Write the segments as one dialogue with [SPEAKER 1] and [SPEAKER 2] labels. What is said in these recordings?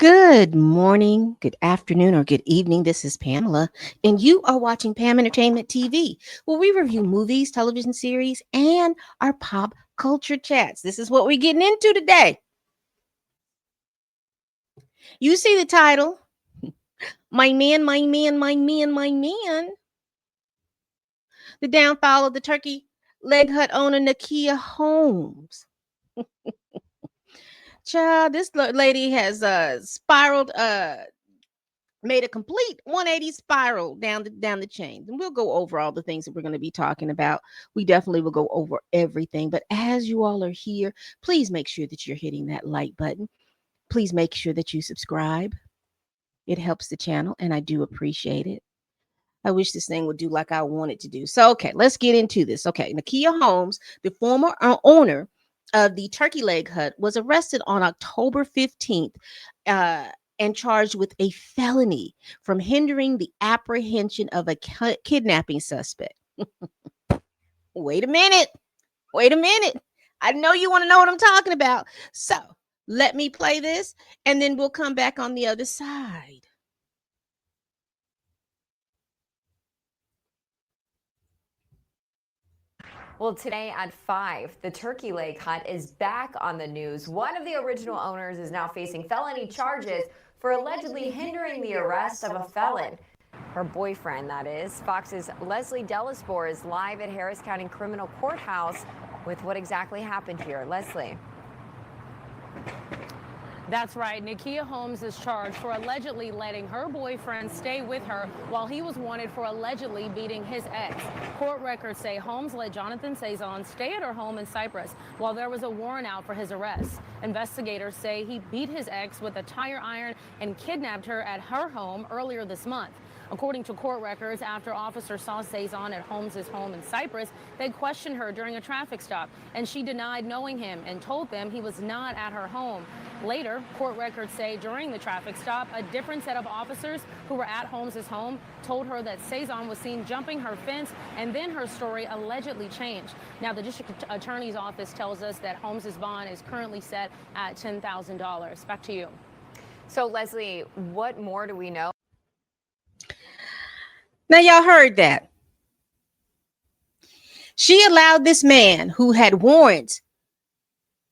[SPEAKER 1] Good morning, good afternoon, or good evening. This is Pamela, and you are watching Pam Entertainment TV, where we review movies, television series, and our pop culture chats. This is what we're getting into today. You see the title, My Man, My Man, My Man, My Man. The downfall of the turkey leg hut owner, Nakia Holmes. Child, this lady has spiraled made a complete 180 spiral down the chain. And we'll go over all the things that we're going to be talking about. We definitely will go over everything. But as you all are here, please make sure that you're hitting that like button. Please make sure that you subscribe. It helps the channel, and I do appreciate it. I wish this thing would do like I want it to do. So, okay, let's get into this. Okay, Nakia Holmes, the former owner of the Turkey Leg Hut, was arrested on October 15th uh, and charged with a felony from hindering the apprehension of a kidnapping suspect. Wait a minute. Wait a minute. I know you want to know what I'm talking about. So, let me play this, and then we'll come back on the other side.
[SPEAKER 2] Well, today at 5, the Turkey Leg Hut is back on the news. One of the original owners is now facing felony charges for allegedly hindering the arrest of a felon. Her boyfriend, that is. Fox's Leslie Delaspore is live at Harris County Criminal Courthouse with what exactly happened here. Leslie.
[SPEAKER 3] That's right. Nakia Holmes is charged for allegedly letting her boyfriend stay with her while he was wanted for allegedly beating his ex. Court records say Holmes let Jonathan Cezanne stay at her home in Cyprus while there was a warrant out for his arrest. Investigators say he beat his ex with a tire iron and kidnapped her at her home earlier this month. According to court records, after officers saw Cezanne at Holmes' home in Cyprus, they questioned her during a traffic stop, and she denied knowing him and told them he was not at her home. Later, court records say during the traffic stop, a different set of officers who were at Holmes' home told her that Cezanne was seen jumping her fence, and then her story allegedly changed. Now, the district attorney's office tells us that Holmes' bond is currently set at $10,000. Back to you.
[SPEAKER 2] So, Leslie, what more do we know?
[SPEAKER 1] Now, y'all heard that. She allowed this man who had warrants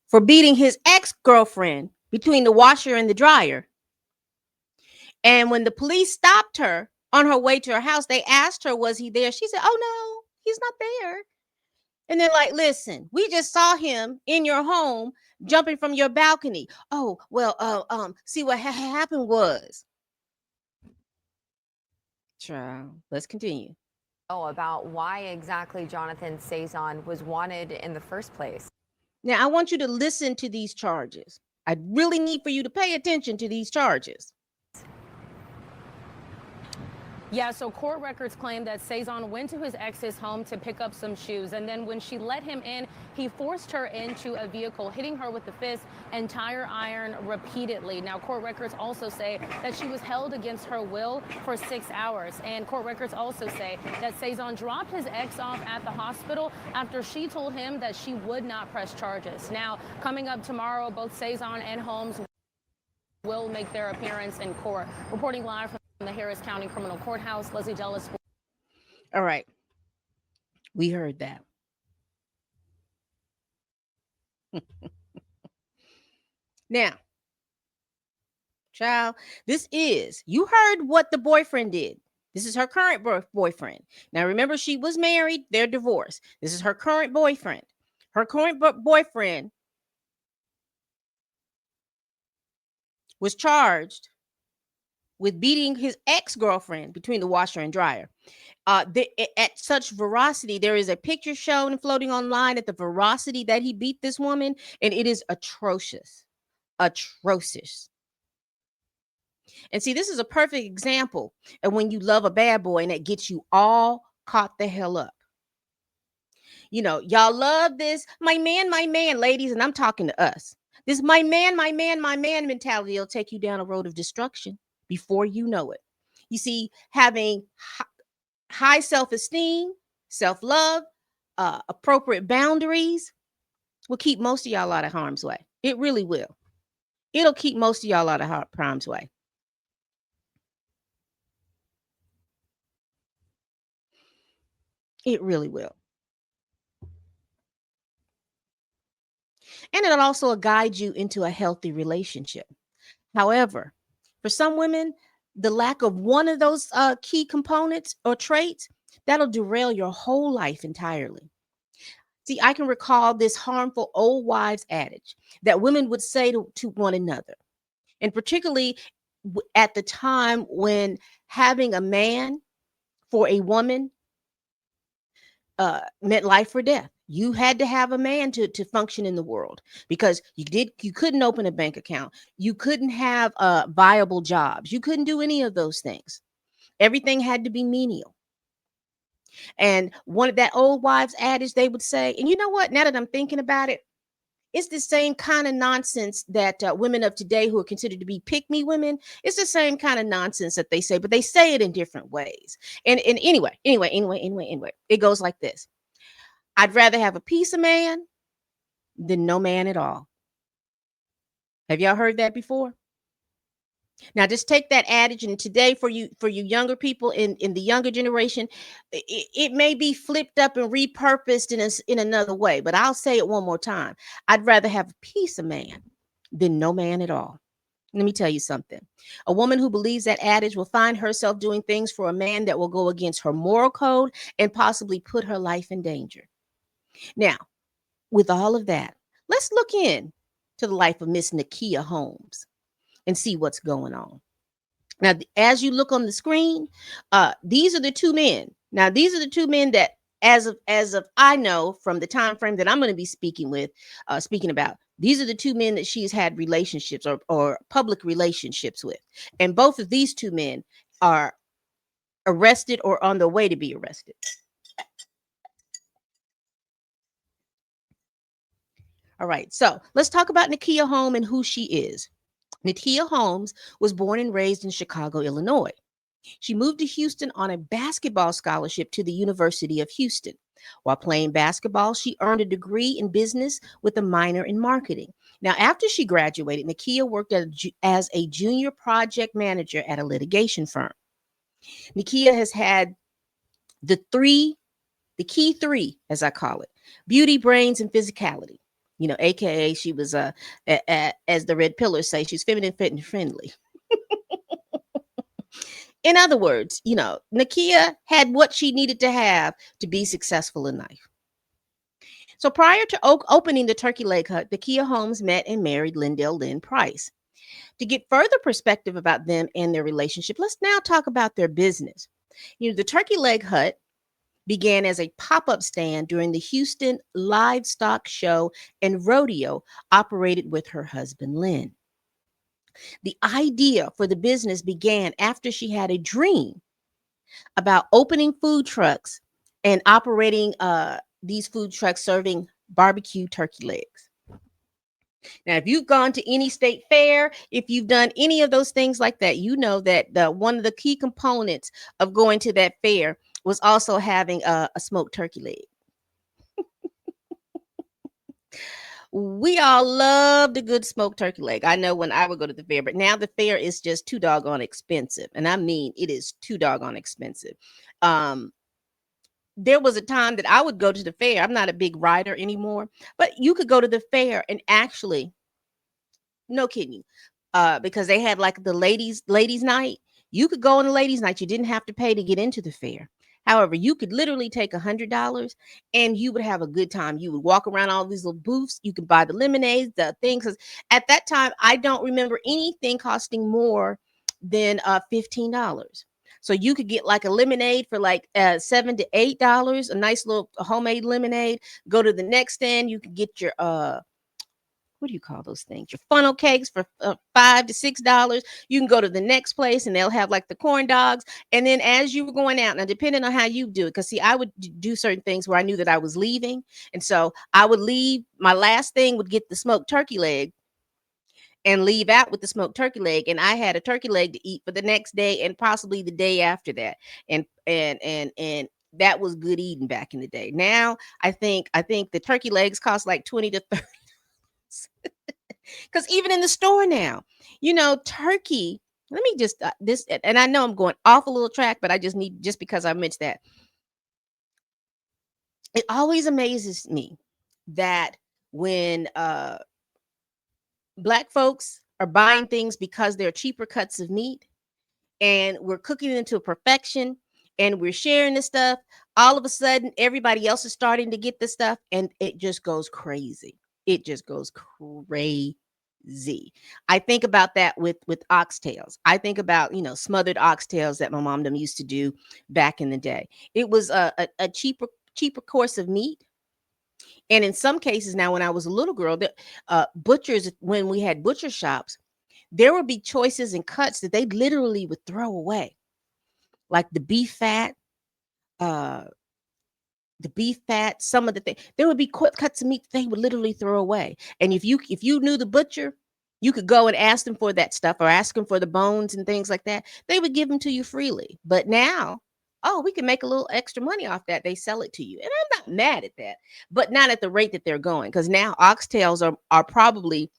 [SPEAKER 1] for beating his ex-girlfriend between the washer and the dryer. And when the police stopped her on her way to her house, they asked her, was he there? She said, oh, no, he's not there. And they're like, listen, we just saw him in your home jumping from your balcony. Oh, well, see what happened was. Child, let's continue.
[SPEAKER 2] About why exactly Jonathan Cezanne was wanted in the first place.
[SPEAKER 1] Now, I want you to listen to these charges. I really need for you to pay attention to these charges.
[SPEAKER 3] Yeah, so court records claim that Cezanne went to his ex's home to pick up some shoes, and then when she let him in, he forced her into a vehicle, hitting her with the fist and tire iron repeatedly. Now, court records also say that she was held against her will for 6 hours, and court records also say that Cezanne dropped his ex off at the hospital after she told him that she would not press charges. Now, coming up tomorrow, both Cezanne and Holmes will make their appearance in court. Reporting live from the Harris County Criminal Courthouse, Leslie Delaspore.
[SPEAKER 1] All right. We heard that. Now, child, you heard what the boyfriend did. This is her current boyfriend. Now, remember, she was married. They're divorced. This is her current boyfriend. Her current boyfriend was charged with beating his ex-girlfriend between the washer and dryer. At such veracity, there is a picture shown and floating online at the veracity that he beat this woman, and it is atrocious. Atrocious. And see, this is a perfect example of when you love a bad boy and that gets you all caught the hell up. You know, y'all love this, my man, ladies, and I'm talking to us. This my man mentality will take you down a road of destruction before you know it. You see, having high self-esteem, self-love, appropriate boundaries will keep most of y'all out of harm's way. It really will. It'll keep most of y'all out of prime's way. It really will. And it'll also guide you into a healthy relationship. However, for some women, the lack of one of those key components or traits, that'll derail your whole life entirely. See, I can recall this harmful old wives' adage that women would say to one another, and particularly at the time when having a man for a woman meant life or death. You had to have a man to function in the world, because you couldn't open a bank account, you couldn't have viable jobs, you couldn't do any of those things. Everything had to be menial. And one of that old wives' adage, they would say, and you know what? Now that I'm thinking about it, it's the same kind of nonsense that women of today who are considered to be pick me women, it's the same kind of nonsense that they say, but they say it in different ways. And anyway, it goes like this: I'd rather have a piece of man than no man at all. Have y'all heard that before? Now just take that adage, and today for you younger people in the younger generation, it may be flipped up and repurposed in another way, but I'll say it one more time. I'd rather have a piece of man than no man at all. Let me tell you something. A woman who believes that adage will find herself doing things for a man that will go against her moral code and possibly put her life in danger. Now, with all of that, let's look in to the life of Miss Nakia Holmes and see what's going on. Now, as you look on the screen, these are the two men. Now, these are the two men that, as of I know from the time frame that I'm going to be speaking about, these are the two men that she's had relationships or public relationships with, and both of these two men are arrested or on their way to be arrested. All right, so let's talk about Nakia Holmes and who she is. Nakia Holmes was born and raised in Chicago, Illinois. She moved to Houston on a basketball scholarship to the University of Houston. While playing basketball, she earned a degree in business with a minor in marketing. Now, after she graduated, Nakia worked as a junior project manager at a litigation firm. Nakia has had the key three, as I call it: beauty, brains, and physicality. AKA she was as the red pillars say, she's feminine, fit, and friendly. In other words, Nakia had what she needed to have to be successful in life. So prior to opening the Turkey Leg Hut, Nakia Holmes met and married Lindell Lynn Price. To get further perspective about them and their relationship, let's now talk about their business. The Turkey Leg Hut began as a pop-up stand during the Houston Livestock Show and Rodeo, operated with her husband, Lynn. The idea for the business began after she had a dream about opening food trucks and operating these food trucks serving barbecue turkey legs. Now, if you've gone to any state fair, if you've done any of those things like that, you know that one of the key components of going to that fair was also having a smoked turkey leg. We all loved a good smoked turkey leg. I know when I would go to the fair, but now the fair is just too doggone expensive. And I mean, it is too doggone expensive. Um, there was a time that I would go to the fair. I'm not a big rider anymore, but you could go to the fair and actually, no kidding you, because they had like the ladies night. You could go on the ladies night. You didn't have to pay to get into the fair. However, you could literally take $100 and you would have a good time. You would walk around all these little booths. You could buy the lemonades, the things. At that time, I don't remember anything costing more than $15. So you could get like a lemonade for like $7 to $8, a nice little homemade lemonade. Go to the next stand, you could get your what do you call those things? Your funnel cakes for $5 to $6. You can go to the next place and they'll have like the corn dogs. And then as you were going out, now depending on how you do it, because see, I would do certain things where I knew that I was leaving, and so I would leave. My last thing would get the smoked turkey leg and leave out with the smoked turkey leg, and I had a turkey leg to eat for the next day and possibly the day after that. And that was good eating back in the day. Now I think the turkey legs cost like 20 to 30. Because even in the store now, turkey. Let me just this, and I know I'm going off a little track, but I just need, just because I mentioned that, it always amazes me that when black folks are buying things because they're cheaper cuts of meat, and we're cooking it to perfection, and we're sharing this stuff, all of a sudden everybody else is starting to get this stuff, and it just goes crazy. It just goes crazy. I think about that with oxtails. I think about, smothered oxtails that my mom them used to do back in the day. It was a cheaper course of meat. And in some cases now, when I was a little girl, the butchers, when we had butcher shops, there would be choices and cuts that they literally would throw away, like uh, some of the things. There would be cuts of meat they would literally throw away. And if you knew the butcher, you could go and ask them for that stuff, or ask them for the bones and things like that. They would give them to you freely. But now, oh, we can make a little extra money off that. They sell it to you. And I'm not mad at that, but not at the rate that they're going. Because now oxtails are probably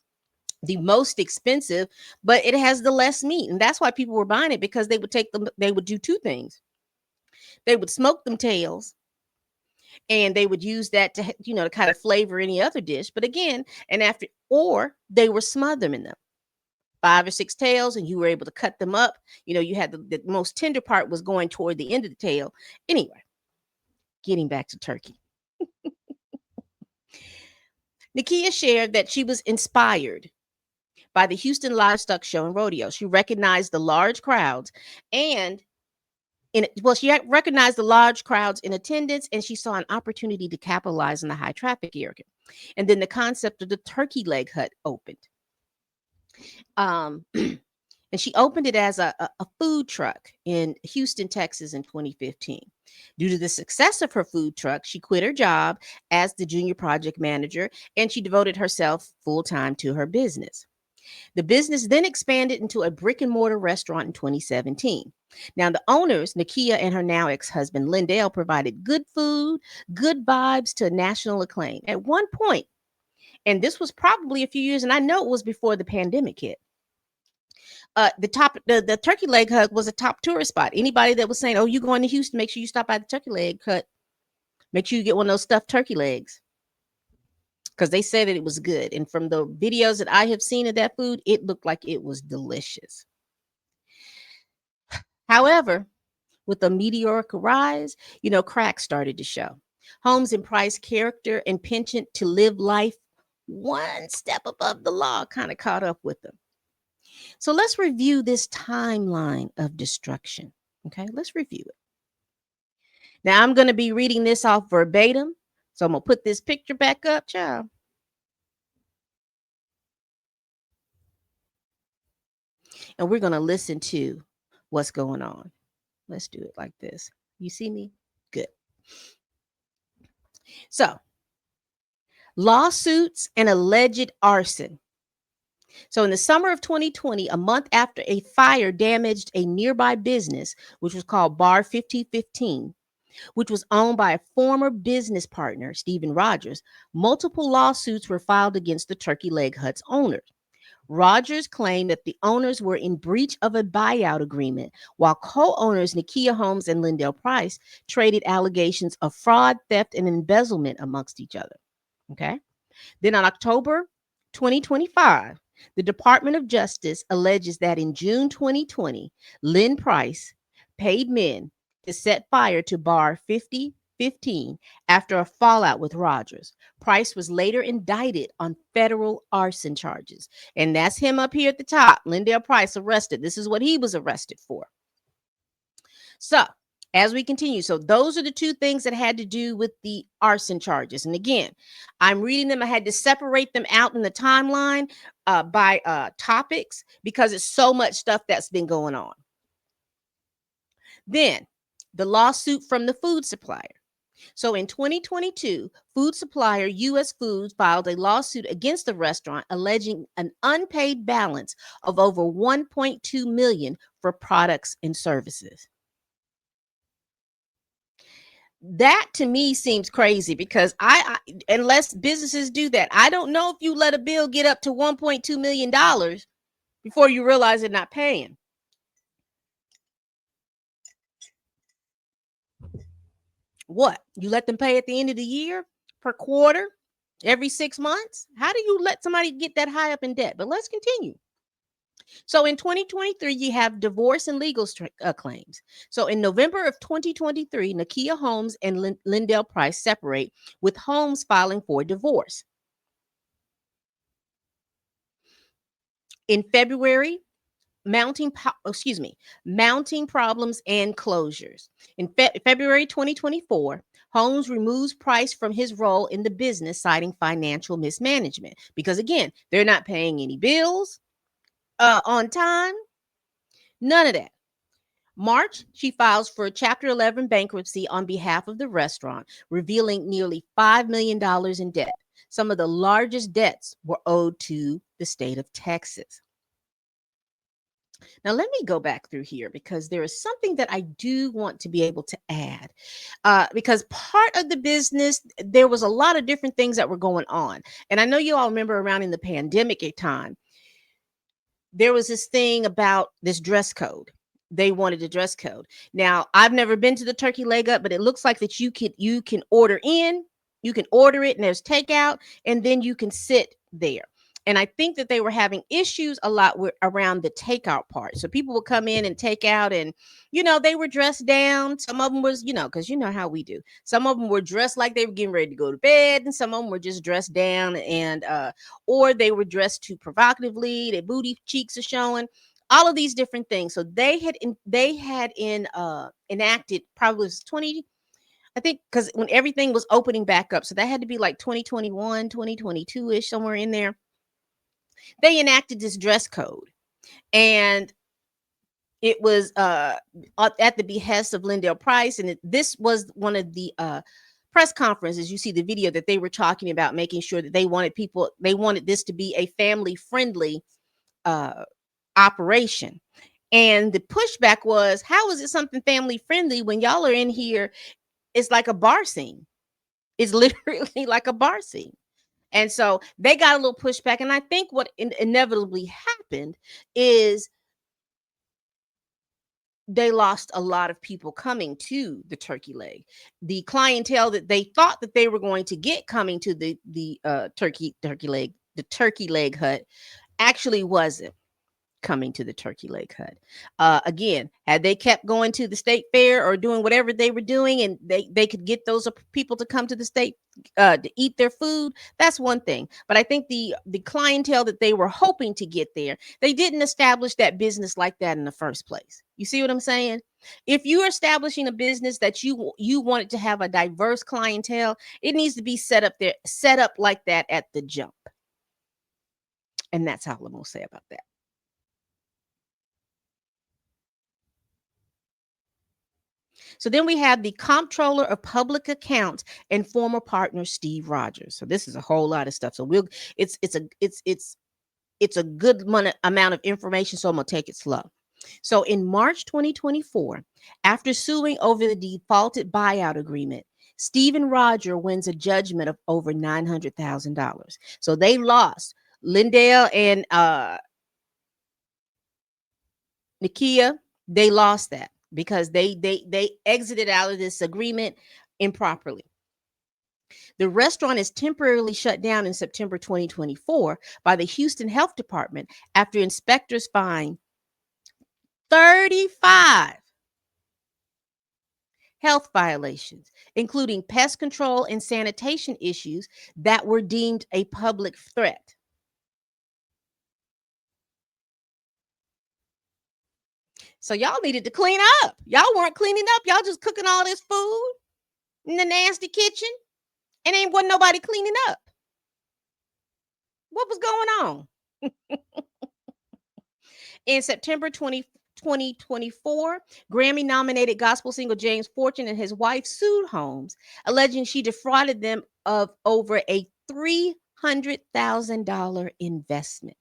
[SPEAKER 1] the most expensive, but it has the less meat. And that's why people were buying it, because they would do two things. They would smoke them tails, and they would use that to, to kind of flavor any other dish. But again, or they were smothering them, 5 or 6 tails, and you were able to cut them up. You had the most tender part was going toward the end of the tail. Anyway, getting back to turkey. Nakia shared that she was inspired by the Houston Livestock Show and Rodeo. She recognized the large crowds and she recognized the large crowds in attendance, and she saw an opportunity to capitalize on the high traffic area. And then the concept of the turkey leg hut opened. And she opened it as a food truck in Houston, Texas in 2015. Due to the success of her food truck, she quit her job as the junior project manager, and she devoted herself full time to her business. The business then expanded into a brick and mortar restaurant in 2017. Now, the owners, Nakia and her now ex husband, Lindell, provided good food, good vibes to national acclaim. At one point, and this was probably a few years, and I know it was before the pandemic hit. The turkey leg hut was a top tourist spot. Anybody that was saying, "Oh, you going to Houston? Make sure you stop by the turkey leg hut. Make sure you get one of those stuffed turkey legs," because they said that it was good. And from the videos that I have seen of that food, it looked like it was delicious. However, with a meteoric rise, cracks started to show. Holmes and Price's character and penchant to live life one step above the law kind of caught up with them. So let's review this timeline of destruction. Okay, let's review it. Now I'm going to be reading this off verbatim. So I'm going to put this picture back up, child. And we're going to listen to what's going on. Let's do it like this. You see me? Good. So, lawsuits and alleged arson. So, in the summer of 2020, a month after a fire damaged a nearby business, which was called Bar 5015, which was owned by a former business partner, Stephen Rogers, multiple lawsuits were filed against the Turkey Leg Hut's owners. Rogers claimed that the owners were in breach of a buyout agreement, while co-owners Nakia Holmes and Lindell Price traded allegations of fraud, theft, and embezzlement amongst each other. Okay. Then on October 2025, the Department of Justice alleges that in June 2020, Lynn Price paid men to set fire to Bar 5015 after a fallout with Rogers. Price was later indicted on federal arson charges. And that's him up here at the top. Lindell Price arrested. This is what he was arrested for. So, as we continue, so those are the two things that had to do with the arson charges. And again, I'm reading them. I had to separate them out in the timeline by topics because it's so much stuff that's been going on. Then the lawsuit from the food supplier. So in 2022, food supplier US Foods filed a lawsuit against the restaurant alleging an unpaid balance of over $1.2 million for products and services. That to me seems crazy because unless businesses do that, I don't know if you let a bill get up to $1.2 million before you realize they're not paying. What? You let them pay at the end of the year, per quarter, every 6 months? How do you let somebody get that high up in debt? But let's continue. So in 2023, you have divorce and legal claims. So in November of 2023, Nakia Holmes and Lindell Price separate, with Holmes filing for divorce. In February, mounting problems and closures. In February 2024, Holmes removes Price from his role in the business, citing financial mismanagement. Because again, they're not paying any bills on time. None of that. March, she files for Chapter 11 bankruptcy on behalf of the restaurant, revealing nearly $5 million in debt. Some of the largest debts were owed to the state of Texas. Now, let me go back through here because there is something that I do want to be able to add. Because part of the business, there was a lot of different things that were going on. And I know you all remember around in the pandemic time, there was this thing about this dress code. They wanted a dress code. Now, I've never been to the turkey leg up, but it looks like that you can order in, you can order it, and there's takeout, and then you can sit there. And I think that they were having issues a lot around the takeout part. So people would come in and take out, and they were dressed down. Some of them was, because you know how we do. Some of them were dressed like they were getting ready to go to bed, and some of them were just dressed down, and or they were dressed too provocatively. Their booty cheeks are showing. All of these different things. So they had enacted, probably was 20, I think, because when everything was opening back up. So that had to be like 2021, 2022-ish, somewhere in there. They enacted this dress code, and it was at the behest of Lindell Price. And this was one of the press conferences. You see the video that they were talking about, making sure that they wanted this to be a family friendly operation. And the pushback was, how is it something family friendly when y'all are in here? It's like a bar scene. It's literally like a bar scene. And so they got a little pushback. And I think what inevitably happened is they lost a lot of people coming to the turkey leg. The clientele that they thought that they were going to get coming to the turkey leg hut actually wasn't coming to the turkey leg hut. Again, had they kept going to the state fair or doing whatever they were doing, and they could get those people to come to the state to eat their food, that's one thing. But I think the clientele that they were hoping to get there, they didn't establish that business like that in the first place. You see what I'm saying? If you're establishing a business that you want it to have a diverse clientele, it needs to be set up like that at the jump. And that's all I'm gonna say about that. So then we have the comptroller of public accounts and former partner Steve Rogers. So this is a whole lot of stuff. So it's a good amount of information. So I'm gonna take it slow. So in March 2024, after suing over the defaulted buyout agreement, Stephen Roger wins a judgment of over $900,000. So they lost. Lindell and Nakia, they lost that because they exited out of this agreement improperly. The restaurant is temporarily shut down in September 2024 by the Houston Health Department after inspectors find 35 health violations, including pest control and sanitation issues that were deemed a public threat. So y'all needed to clean up. Y'all weren't cleaning up. Y'all just cooking all this food in the nasty kitchen, and ain't wasn't nobody cleaning up. What was going on? In September 2024, Grammy nominated gospel singer James Fortune and his wife sued Holmes, alleging she defrauded them of over a $300,000 investment.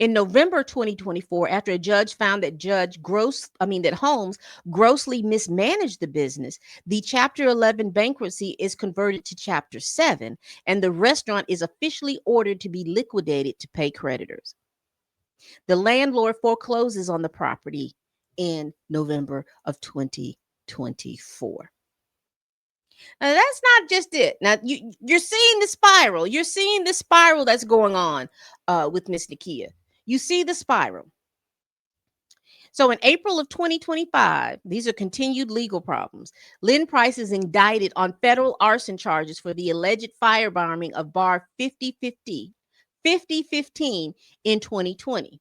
[SPEAKER 1] In November 2024, after a judge found that that Holmes grossly mismanaged the business, the Chapter 11 bankruptcy is converted to Chapter 7, and the restaurant is officially ordered to be liquidated to pay creditors. The landlord forecloses on the property in November of 2024. Now, that's not just it. Now, you're seeing the spiral. You're seeing the spiral that's going on with Miss Nakia. You see the spiral. So in April of 2025, these are continued legal problems. Lynn Price is indicted on federal arson charges for the alleged firebombing of bar 5015 in 2020.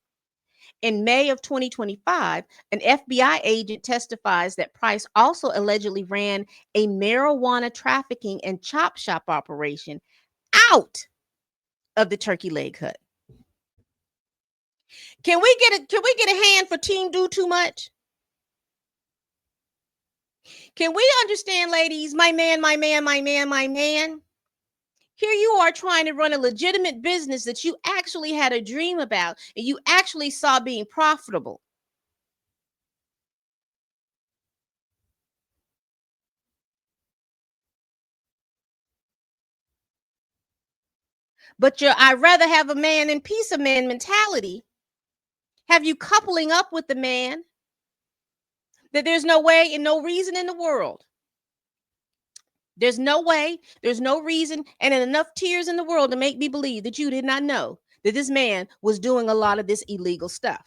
[SPEAKER 1] In May of 2025, an FBI agent testifies that Price also allegedly ran a marijuana trafficking and chop shop operation out of the Turkey Leg Hut. Can we get a hand for Team Do Too Much? Can we understand, ladies? My man. Here you are trying to run a legitimate business that you actually had a dream about and you actually saw being profitable. But I'd rather have a man and peace of man mentality have you coupling up with the man that there's no way and no reason in the world. There's no way, there's no reason, and enough tears in the world to make me believe that you did not know that this man was doing a lot of this illegal stuff.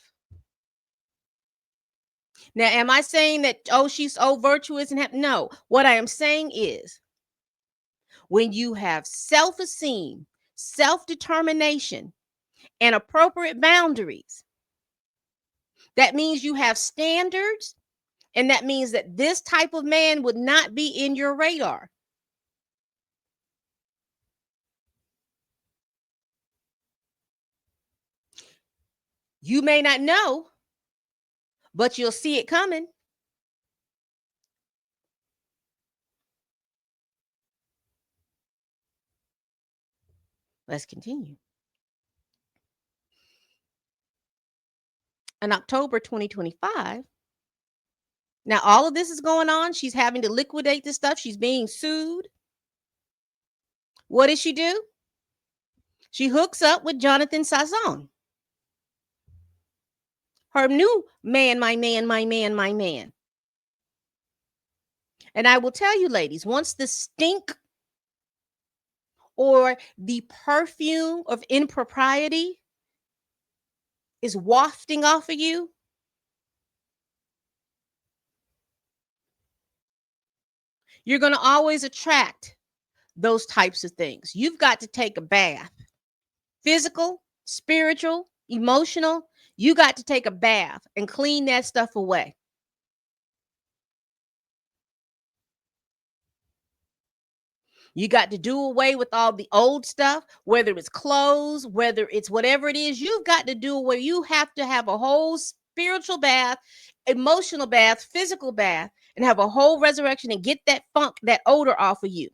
[SPEAKER 1] Now, am I saying that, oh, she's so virtuous and no? What I am saying is when you have self-esteem, self-determination, and appropriate boundaries, that means you have standards, and that means that this type of man would not be in your radar. You may not know, but you'll see it coming. Let's continue. In October 2025, now all of this is going on. She's having to liquidate this stuff. She's being sued. What does she do? She hooks up with Jonathan Sazon. Her new man, my man. And I will tell you, ladies, once the stink or the perfume of impropriety is wafting off of you, you're going to always attract those types of things. You've got to take a bath. Physical, spiritual, emotional. You got to take a bath and clean that stuff away. You got to do away with all the old stuff, whether it's clothes, whether it's whatever it is. You've got to do away. You have to have a whole spiritual bath, emotional bath, physical bath, and have a whole resurrection and get that funk, that odor off of you.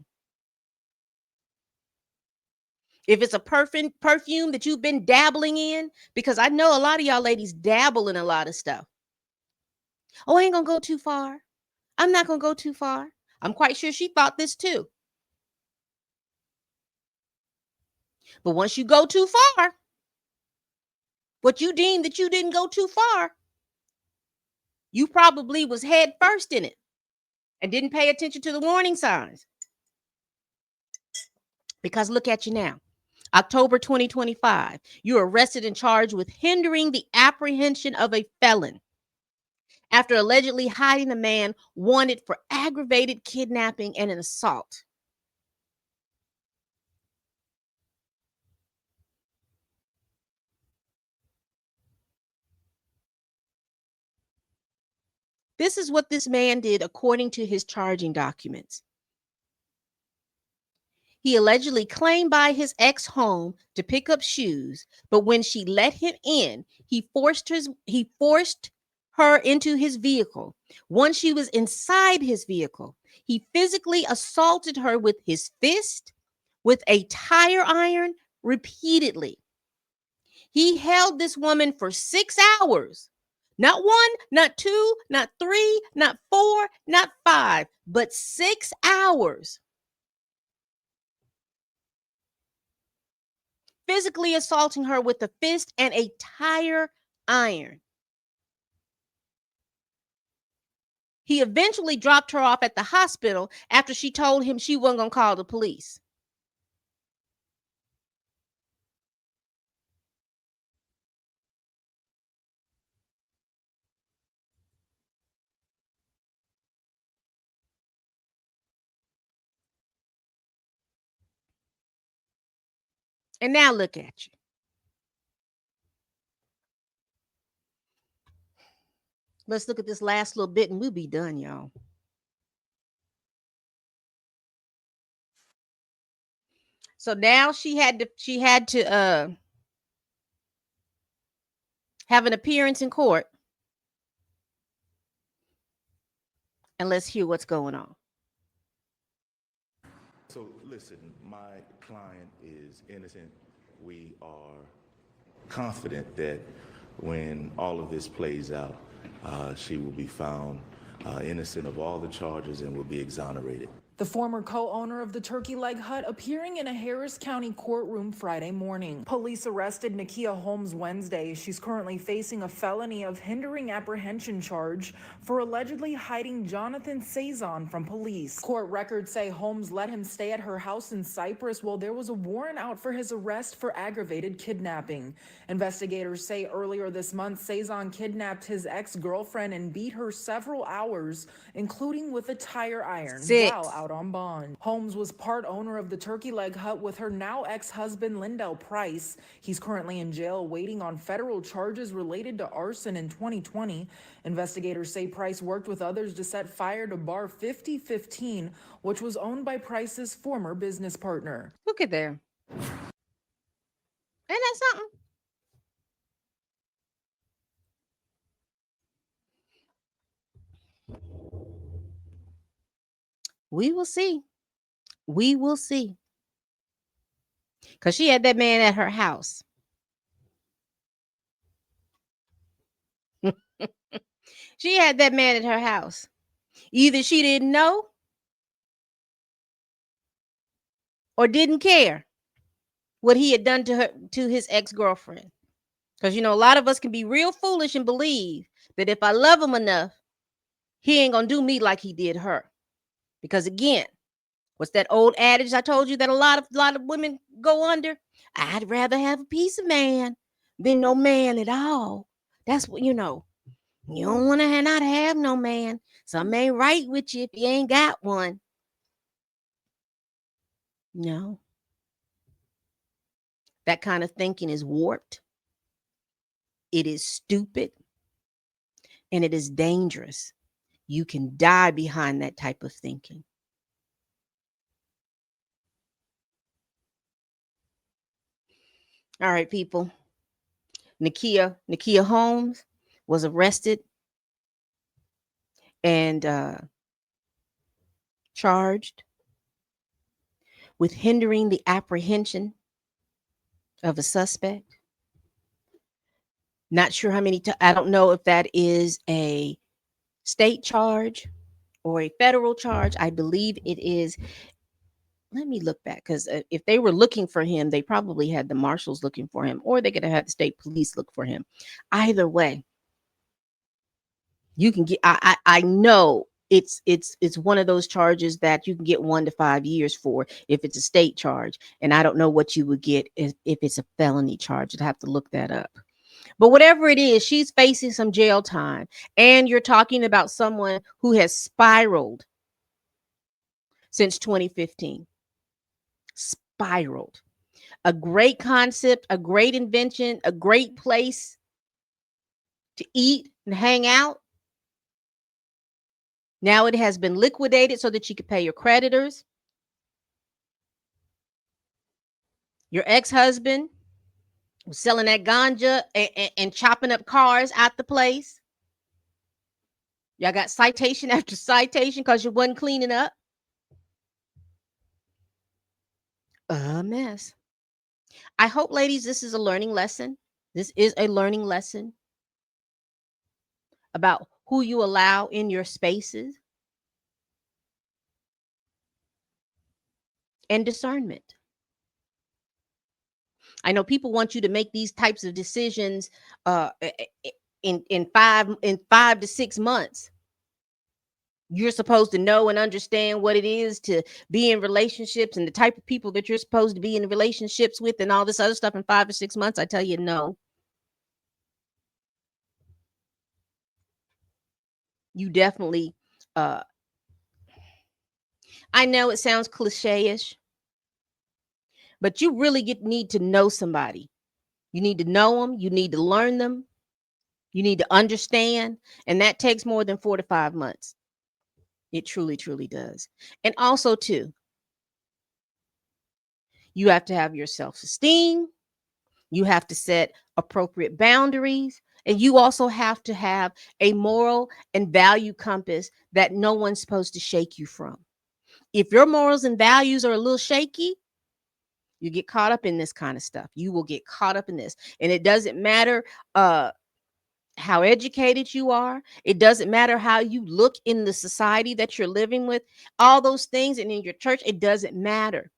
[SPEAKER 1] If it's a perfume that you've been dabbling in, because I know a lot of y'all ladies dabble in a lot of stuff. Oh, I ain't gonna go too far. I'm not gonna go too far. I'm quite sure she thought this too. But once you go too far, what you deem that you didn't go too far, you probably was head first in it and didn't pay attention to the warning signs. Because look at you now. October 2025, you're arrested and charged with hindering the apprehension of a felon after allegedly hiding a man wanted for aggravated kidnapping and an assault. This is what this man did according to his charging documents. He allegedly claimed by his ex home to pick up shoes, but when she let him in, he forced her into his vehicle. Once she was inside his vehicle, he physically assaulted her with his fist, with a tire iron, repeatedly. He held this woman for 6 hours. Not one, not two, not three, not four, not five, but 6 hours. Physically assaulting her with a fist and a tire iron. He eventually dropped her off at the hospital after she told him she wasn't going to call the police. And now look at you. Let's look at this last little bit and we'll be done, y'all. So now she had to have an appearance in court. And let's hear what's going on.
[SPEAKER 4] So listen, my client is innocent. We are confident that when all of this plays out, she will be found innocent of all the charges and will be exonerated.
[SPEAKER 5] The former co-owner of the Turkey Leg Hut appearing in a Harris County courtroom Friday morning. Police arrested Nakia Holmes Wednesday. She's currently facing a felony of hindering apprehension charge for allegedly hiding Jonathan Saison from police. Court records say Holmes let him stay at her house in Cyprus while there was a warrant out for his arrest for aggravated kidnapping. Investigators say earlier this month, Saison kidnapped his ex-girlfriend and beat her several hours, including with a tire iron, while out on bond. Holmes was part owner of the Turkey Leg Hut with her now ex-husband Lindell Price. He's currently in jail waiting on federal charges related to arson in 2020. Investigators say Price worked with others to set fire to bar 5015, which was owned by Price's former business partner.
[SPEAKER 1] Look at there. Ain't that something? We will see. We will see. Because she had that man at her house. She had that man at her house. Either she didn't know or didn't care what he had done to her, to his ex-girlfriend. Because, you know, a lot of us can be real foolish and believe that if I love him enough, he ain't going to do me like he did her. Because again, what's that old adage I told you that a lot of women go under? I'd rather have a piece of man than no man at all. That's what, you know. You don't want to not have no man. Something ain't right with you if you ain't got one. No. That kind of thinking is warped. It is stupid. And it is dangerous. You can die behind that type of thinking. All right, people. Nakia Holmes was arrested and charged with hindering the apprehension of a suspect. Not sure how many I don't know if that is a state charge or a federal charge. I believe it is. Let me look back, because if they were looking for him, they probably had the marshals looking for him, or they could have had the state police look for him. Either way, you can get. I know it's one of those charges that you can get 1 to 5 years for if it's a state charge, and I don't know what you would get if it's a felony charge. I'd have to look that up. But whatever it is, she's facing some jail time, and you're talking about someone who has spiraled since 2015. Spiraled. A great concept, a great invention, a great place to eat and hang out. Now it has been liquidated so that you could pay your creditors. Your ex-husband was selling that ganja and chopping up cars out the place. Y'all got citation after citation because you wasn't cleaning up. A mess. I hope, ladies, this is a learning lesson. This is a learning lesson about who you allow in your spaces and discernment. I know people want you to make these types of decisions in 5 to 6 months. You're supposed to know and understand what it is to be in relationships and the type of people that you're supposed to be in relationships with and all this other stuff in 5 or 6 months. I tell you, no. You definitely uh I know it sounds cliche-ish, but you really need to know somebody. You need to know them, you need to learn them, you need to understand, and that takes more than 4 to 5 months. It truly, truly does. And also, too, you have to have your self-esteem, you have to set appropriate boundaries, and you also have to have a moral and value compass that no one's supposed to shake you from. If your morals and values are a little shaky, you get caught up in this kind of stuff. You will get caught up in this. And it doesn't matter how educated you are. It doesn't matter how you look in the society that you're living with, all those things, and in your church, it doesn't matter.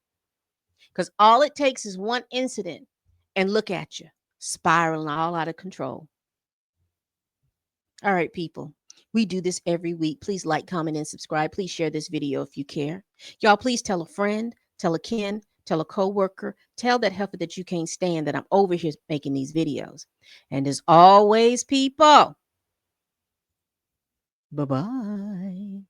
[SPEAKER 1] Because all it takes is one incident and look at you, spiraling all out of control. All right, people. We do this every week. Please like, comment, and subscribe. Please share this video if you care. Y'all, please tell a friend, tell a kin, tell a coworker, tell that heifer that you can't stand that I'm over here making these videos. And as always, people, bye-bye.